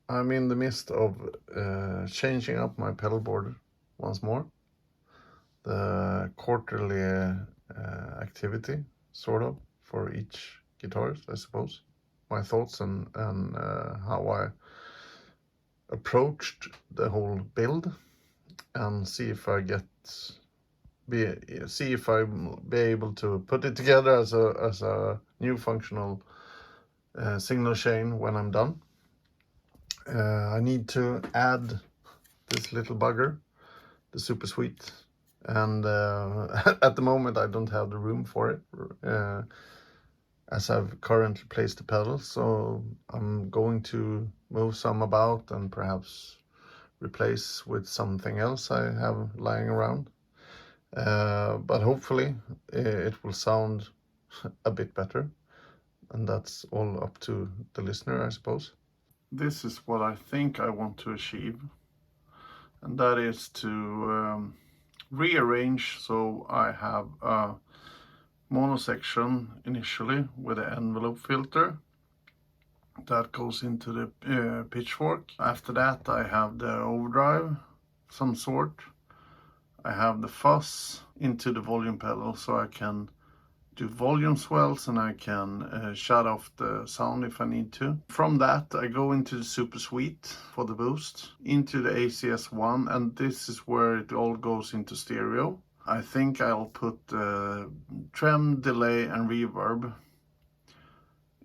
I'm in the midst of changing up my pedalboard once more. The quarterly activity, sort of, for each guitarist, I suppose. My thoughts and how I approached the whole build, and see if I be able to put it together as a new functional signal chain when I'm done. I need to add this little bugger, the Super Sweet, and at the moment I don't have the room for it, as I've currently placed the pedals, so I'm going to move some about and perhaps replace with something else I have lying around, but hopefully it will sound a bit better, and that's all up to the listener, I suppose. This is what I think I want to achieve, and that is to rearrange so I have a mono section initially with an envelope filter that goes into the pitchfork. After that I have the overdrive, some sort. I have the fuzz into the volume pedal, so I can do volume swells and I can shut off the sound if I need to. From that I go into the Super Sweet for the boost, into the ACS1, and this is where it all goes into stereo. I think I'll put trem, delay and reverb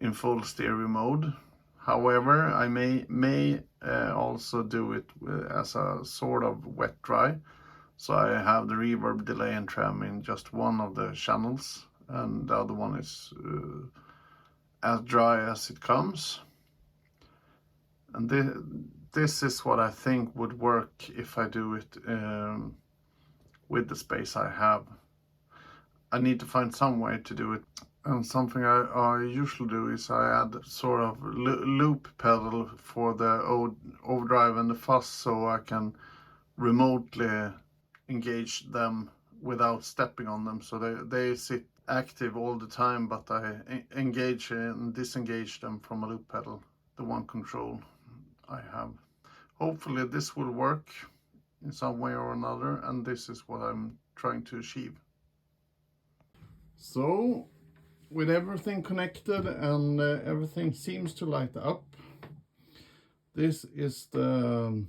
in full stereo mode. However, I may also do it as a sort of wet dry. So I have the reverb, delay and trem in just one of the channels, and the other one is as dry as it comes. And this is what I think would work if I do it with the space I have. I need to find some way to do it. And something I usually do is I add sort of loop pedal for the overdrive and the fuzz, so I can remotely engage them without stepping on them, so they sit active all the time, but I engage and disengage them from a loop pedal, the one control I have. Hopefully this will work in some way or another, and this is what I'm trying to achieve. So with everything connected and everything seems to light up, this is the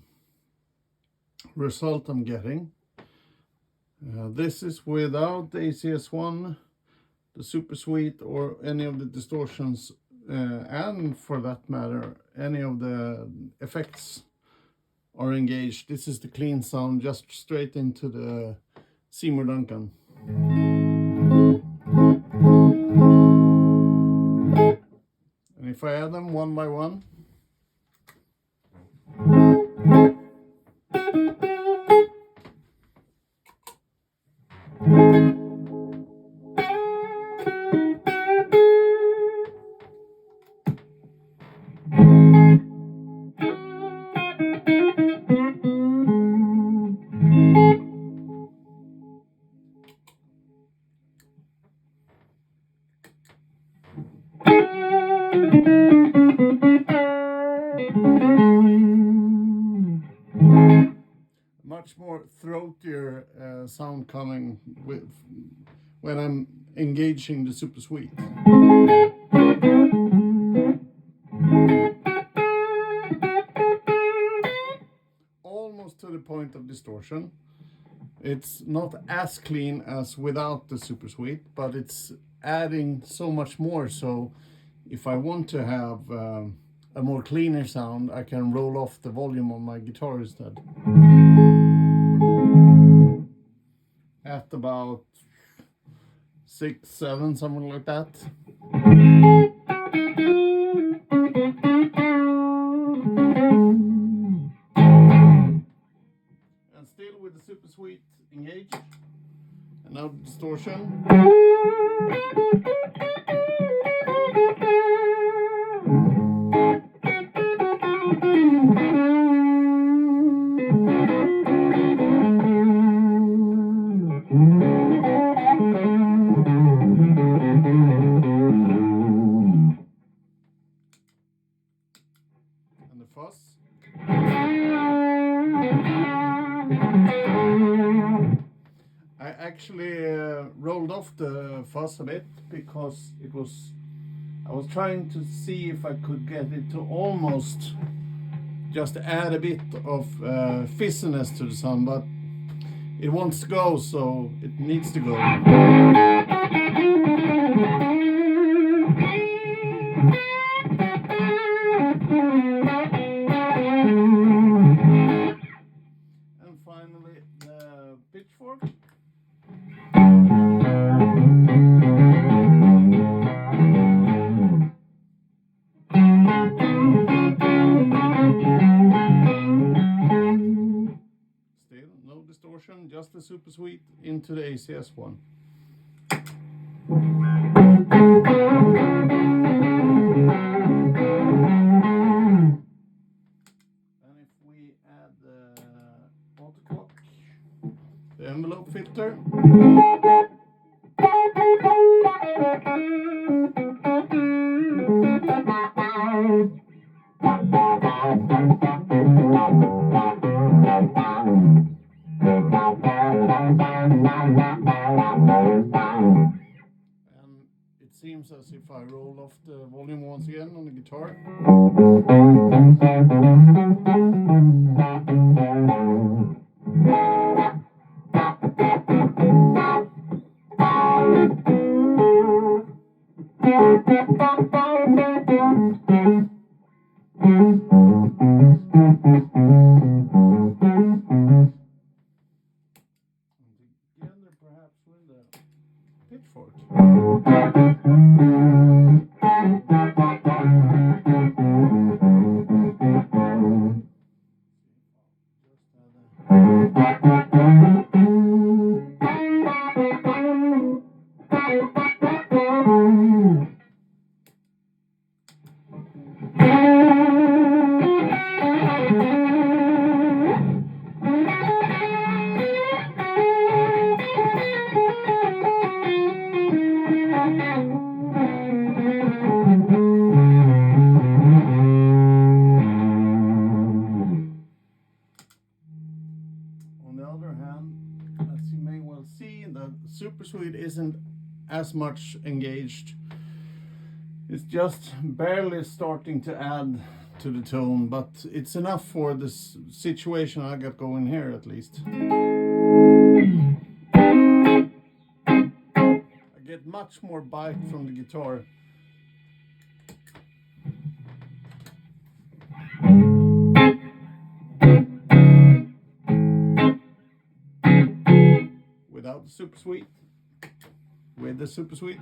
result I'm getting. This is without the ACS1, the Super Sweet, or any of the distortions, and for that matter, any of the effects are engaged. This is the clean sound, just straight into the Seymour Duncan. And if I add them one by one, much more throatier sound coming with when I'm engaging the Super Sweet. Almost to the point of distortion. It's not as clean as without the Super Sweet, but it's adding so much more, so if I want to have a more cleaner sound, I can roll off the volume on my guitar instead. At about 6, 7, something like that. And still with the Super Sweet engaged. And now the distortion. And the fuzz. actually rolled off the fuzz a bit because I was trying to see if I could get it to almost just add a bit of fizziness to the sound, but it wants to go, so it needs to go. And finally, the pitchfork. Still no distortion, just the super sweet into the ACS one. And if we add the auto clock, the envelope filter. And it seems as if I roll off the volume once again on the guitar. Together perhaps with the pitchfork. On the other hand, as you may well see, the super sweet isn't as much engaged. It's just barely starting to add to the tone, but it's enough for this situation I got going here at least. I get much more bite from the guitar. Without the super sweet, with the super sweet.